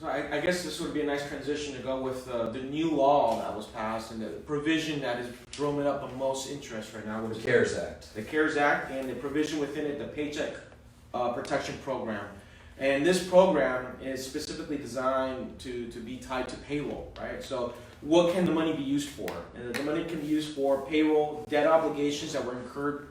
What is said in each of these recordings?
So I guess this would be a nice transition to go with the new law that was passed and the provision that is drumming up the most interest right now. The CARES Act. The CARES Act and the provision within it, the Paycheck protection program. And this program is specifically designed to be tied to payroll, right? So what can the money be used for? And the money can be used for payroll, debt obligations that were incurred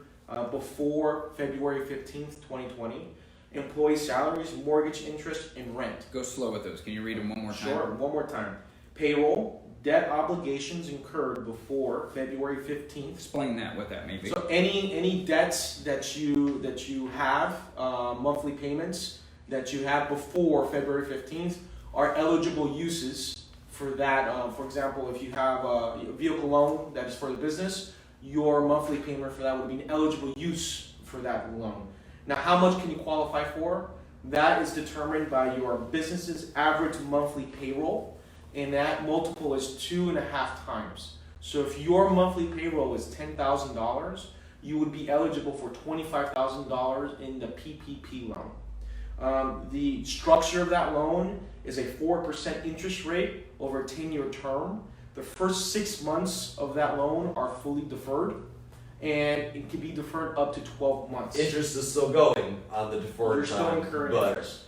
before February 15th, 2020, employee salaries, mortgage interest, and rent. Go slow with those. Can you read them one more time? Sure, one more time. Payroll, debt obligations incurred before February 15th. Explain that, what that may be. So any debts that you have, monthly payments that you have before February 15th are eligible uses for that. For example, if you have a vehicle loan that is for the business, your monthly payment for that would be an eligible use for that loan. Now, how much can you qualify for? That is determined by your business's average monthly payroll, and that multiple is 2.5 times. So if your monthly payroll is $10,000, you would be eligible for $25,000 in the PPP loan. The structure of that loan is a 4% interest rate over a 10-year term. The first 6 months of that loan are fully deferred, and it can be deferred up to 12 months. Interest is still going on the deferred You're still time, incurring but interest.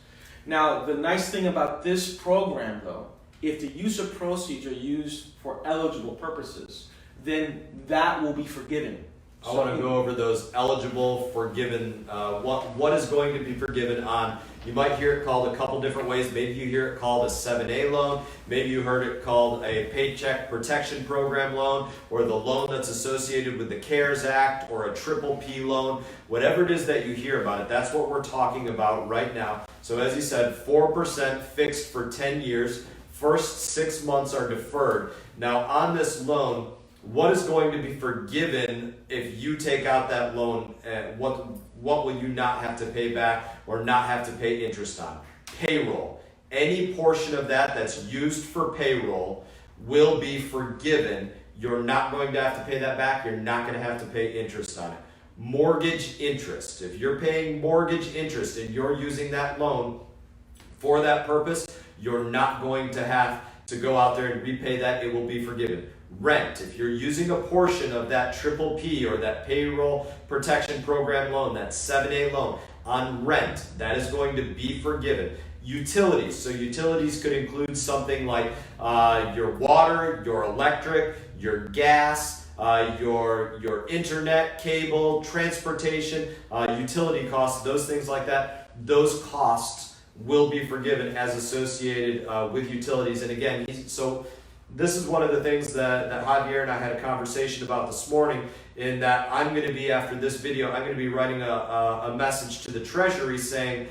Now, the nice thing about this program, though, if the use of proceeds are used for eligible purposes, then that will be forgiven. I want to go over those eligible, forgiven, what is going to be forgiven on. You might hear it called a couple different ways. Maybe you hear it called a 7A loan. Maybe you heard it called a Paycheck Protection Program loan, or the loan that's associated with the CARES Act, or a triple P loan. Whatever it is that you hear about it, that's what we're talking about right now. So as you said, 4% fixed for 10 years. First 6 months are deferred. Now on this loan, what is going to be forgiven if you take out that loan? What will you not have to pay back or not have to pay interest on? Payroll. Any portion of that that's used for payroll will be forgiven. You're not going to have to pay that back. You're not going to have to pay interest on it. Mortgage interest. If you're paying mortgage interest and you're using that loan for that purpose, you're not going to have to go out there and repay that. It will be forgiven. Rent, if you're using a portion of that triple P or that payroll protection program loan, that 7A loan on rent, that is going to be forgiven. Utilities, so utilities could include something like your water, your electric, your gas, your internet, cable, transportation, utility costs, those things like that. Those costs will be forgiven as associated with utilities. And again, this is one of the things that Javier and I had a conversation about this morning, in that I'm going to be, after this video, I'm going to be writing a message to the Treasury saying,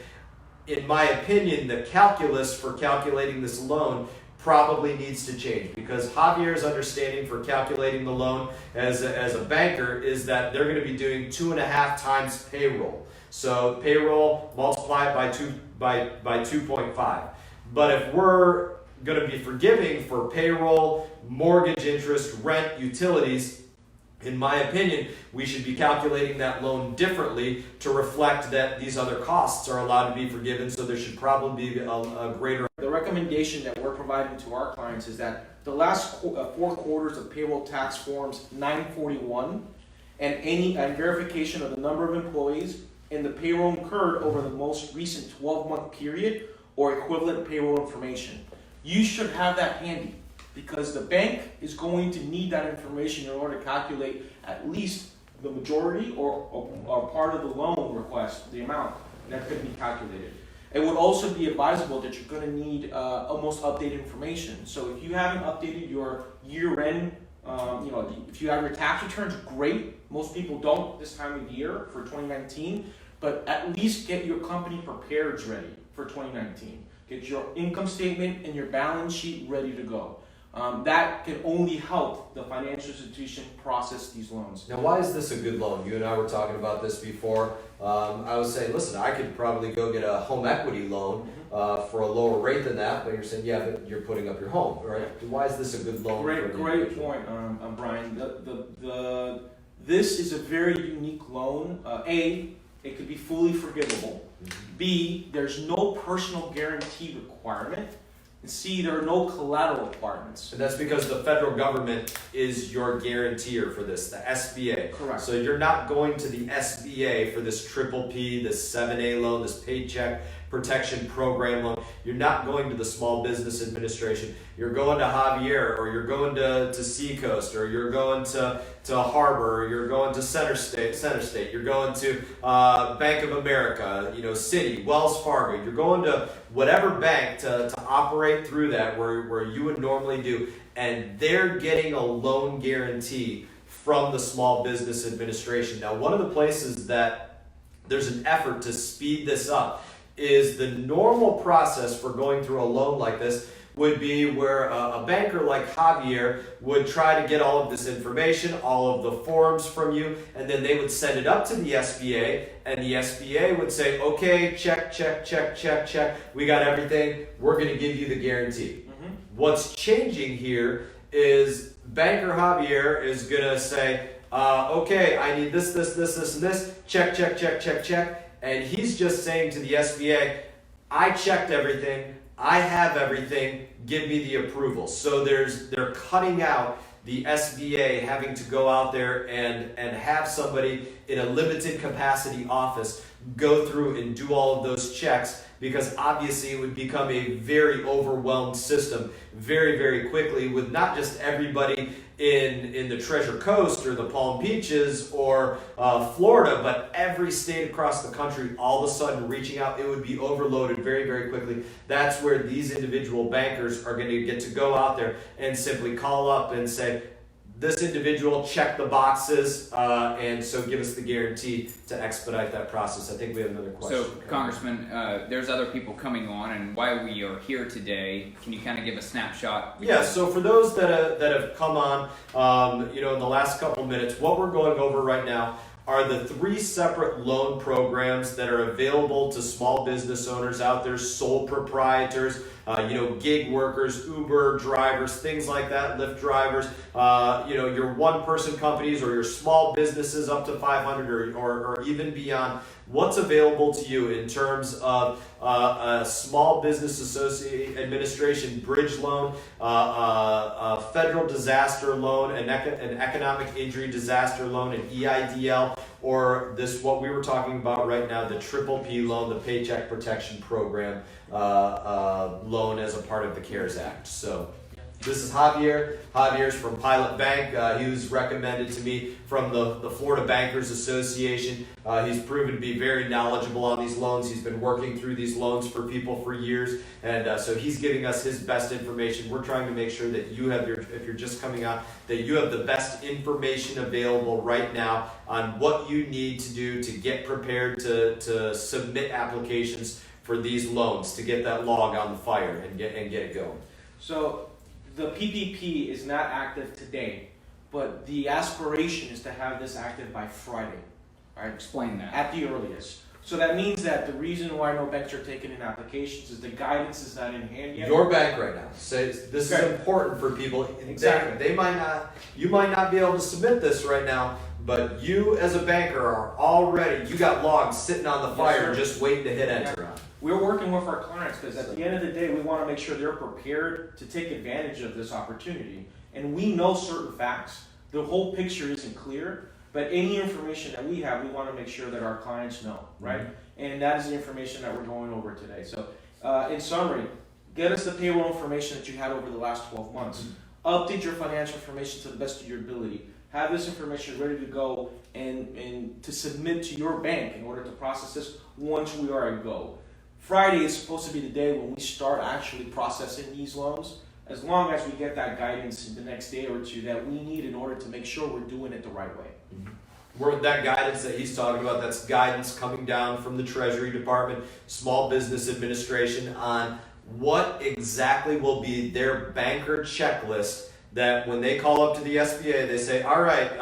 in my opinion, the calculus for calculating this loan probably needs to change, because Javier's understanding for calculating the loan as a banker is that they're going to be doing 2.5 times payroll. So payroll, multiply it by 2.5. But if we're going to be forgiving for payroll, mortgage interest, rent, utilities, in my opinion, we should be calculating that loan differently to reflect that these other costs are allowed to be forgiven, so there should probably be a greater... The recommendation that we're providing to our clients is that the last 4 quarters of payroll tax forms 941 and verification of the number of employees and the payroll incurred over the most recent 12-month period or equivalent payroll information. You should have that handy, because the bank is going to need that information in order to calculate at least the majority or part of the loan request, the amount that could be calculated. It would also be advisable that you're going to need almost updated information. So if you haven't updated your year-end, if you have your tax returns, great. Most people don't this time of year for 2019, but at least get your company prepared ready for 2019. Get your income statement and your balance sheet ready to go. That can only help the financial institution process these loans. Now, why is this a good loan? You and I were talking about this before. I was saying, listen, I could probably go get a home equity loan for a lower rate than that, but you're saying, yeah, but you're putting up your home, right? Why is this a good loan? Great point, Brian. This is a very unique loan. A, it could be fully forgivable. B, there's no personal guarantee requirement. And C, there are no collateral requirements. And that's because the federal government is your guarantor for this, the SBA. Correct. So you're not going to the SBA for this triple P, this 7A loan, this Paycheck Protection Program loan. You're not going to the Small Business Administration. You're going to Javier, or you're going to Seacoast, or you're going to Harbor, or you're going to Center State. You're going to Bank of America, Citi, Wells Fargo. You're going to whatever bank to operate through that where you would normally do, and they're getting a loan guarantee from the Small Business Administration. Now, one of the places that there's an effort to speed this up is the normal process for going through a loan like this would be where a banker like Javier would try to get all of this information, all of the forms from you, and then they would send it up to the SBA, and the SBA would say, okay, check, we got everything, we're going to give you the guarantee. Mm-hmm. What's changing here is Banker Javier is going to say, okay, I need this, and this, check, and he's just saying to the SBA, I checked everything, I have everything, give me the approval. So they're cutting out the SBA having to go out there and have somebody in a limited capacity office go through and do all of those checks, because obviously it would become a very overwhelmed system very, very quickly, with not just everybody in the Treasure Coast or the Palm Beaches or Florida, but every state across the country all of a sudden reaching out. It would be overloaded very, very quickly. That's where these individual bankers are going to get to go out there and simply call up and say, this individual checked the boxes, and so give us the guarantee to expedite that process. I think we have another question. So, Congressman, there's other people coming on, and why we are here today, can you kind of give a snapshot? Yeah, so for those that have come on, in the last couple minutes, what we're going over right now are the 3 separate loan programs that are available to small business owners out there, sole proprietors, gig workers, Uber drivers, things like that, Lyft drivers, your one-person companies or your small businesses up to 500 or even beyond. What's available to you in terms of a Small Business Administration bridge loan, a federal disaster loan, an economic injury disaster loan, an EIDL, or this what we were talking about right now, the triple P loan, the Paycheck Protection Program loan as a part of the CARES Act. So this is Javier. Javier's from Pilot Bank. He was recommended to me from the Florida Bankers Association. He's proven to be very knowledgeable on these loans. He's been working through these loans for people for years, and so he's giving us his best information. We're trying to make sure that you have if you're just coming out, that you have the best information available right now on what you need to do to get prepared to submit applications for these loans, to get that log on the fire and get it going. So the PPP is not active today, but the aspiration is to have this active by Friday. Right? Explain that. At the earliest. So that means that the reason why no banks are taking in applications is the guidance is not in hand yet. Your bank right now says this is important for people. Exactly. You might not be able to submit this right now, but you as a banker are already, you got logs sitting on the fire just waiting to hit enter on. We're working with our clients because at the end of the day, we want to make sure they're prepared to take advantage of this opportunity. And we know certain facts. The whole picture isn't clear, but any information that we have, we want to make sure that our clients know, right? Mm-hmm. And that is the information that we're going over today. So in summary, get us the payroll information that you had over the last 12 months. Mm-hmm. Update your financial information to the best of your ability. Have this information ready to go and to submit to your bank in order to process this once we are a go. Friday is supposed to be the day when we start actually processing these loans, as long as we get that guidance in the next day or two that we need in order to make sure we're doing it the right way. Mm-hmm. That guidance that he's talking about, that's guidance coming down from the Treasury Department, Small Business Administration, on what exactly will be their banker checklist, that when they call up to the SBA, they say, all right,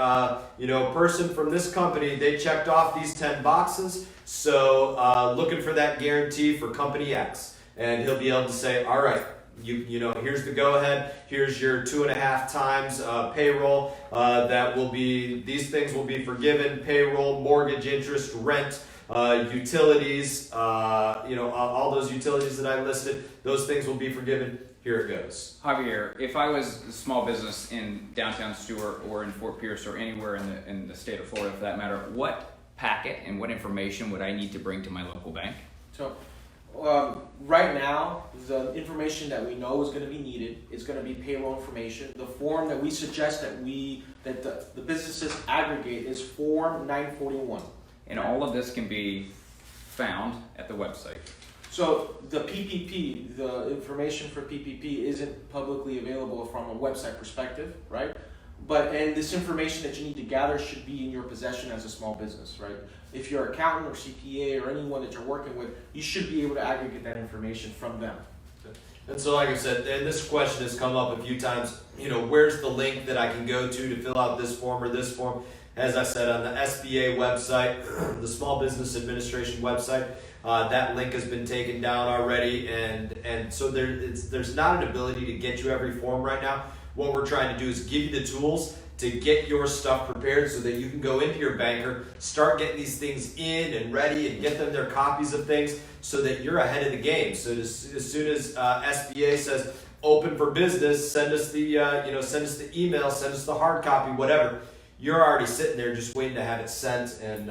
person from this company, they checked off these 10 boxes, so looking for that guarantee for company X. And he'll be able to say, all right, here's the go-ahead, here's your 2.5 times payroll, these things will be forgiven, payroll, mortgage interest, rent, utilities, all those utilities that I listed, those things will be forgiven. Here it goes. Javier, if I was a small business in downtown Stewart or in Fort Pierce or anywhere in the state of Florida for that matter, what packet and what information would I need to bring to my local bank? So, right now, the information that we know is going to be needed is going to be payroll information. The form that we suggest that the businesses aggregate is Form 941. And all of this can be found at the website. So the PPP, the information for PPP isn't publicly available from a website perspective, right? And this information that you need to gather should be in your possession as a small business, right? If you're an accountant or CPA or anyone that you're working with, you should be able to aggregate that information from them. And so, like I said, and this question has come up a few times, where's the link that I can go to fill out this form or this form? As I said, on the SBA website, the Small Business Administration website, that link has been taken down already, and so there's not an ability to get you every form right now. What we're trying to do is give you the tools to get your stuff prepared so that you can go into your banker, start getting these things in and ready, and get them their copies of things so that you're ahead of the game. So as soon as SBA says open for business, send us the email, send us the hard copy, whatever. You're already sitting there just waiting to have it sent, and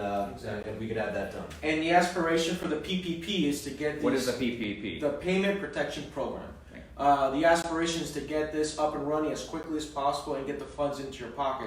we could have that done. And the aspiration for the PPP is to get What is a PPP? the Payment Protection Program. The aspiration is to get this up and running as quickly as possible and get the funds into your pocket.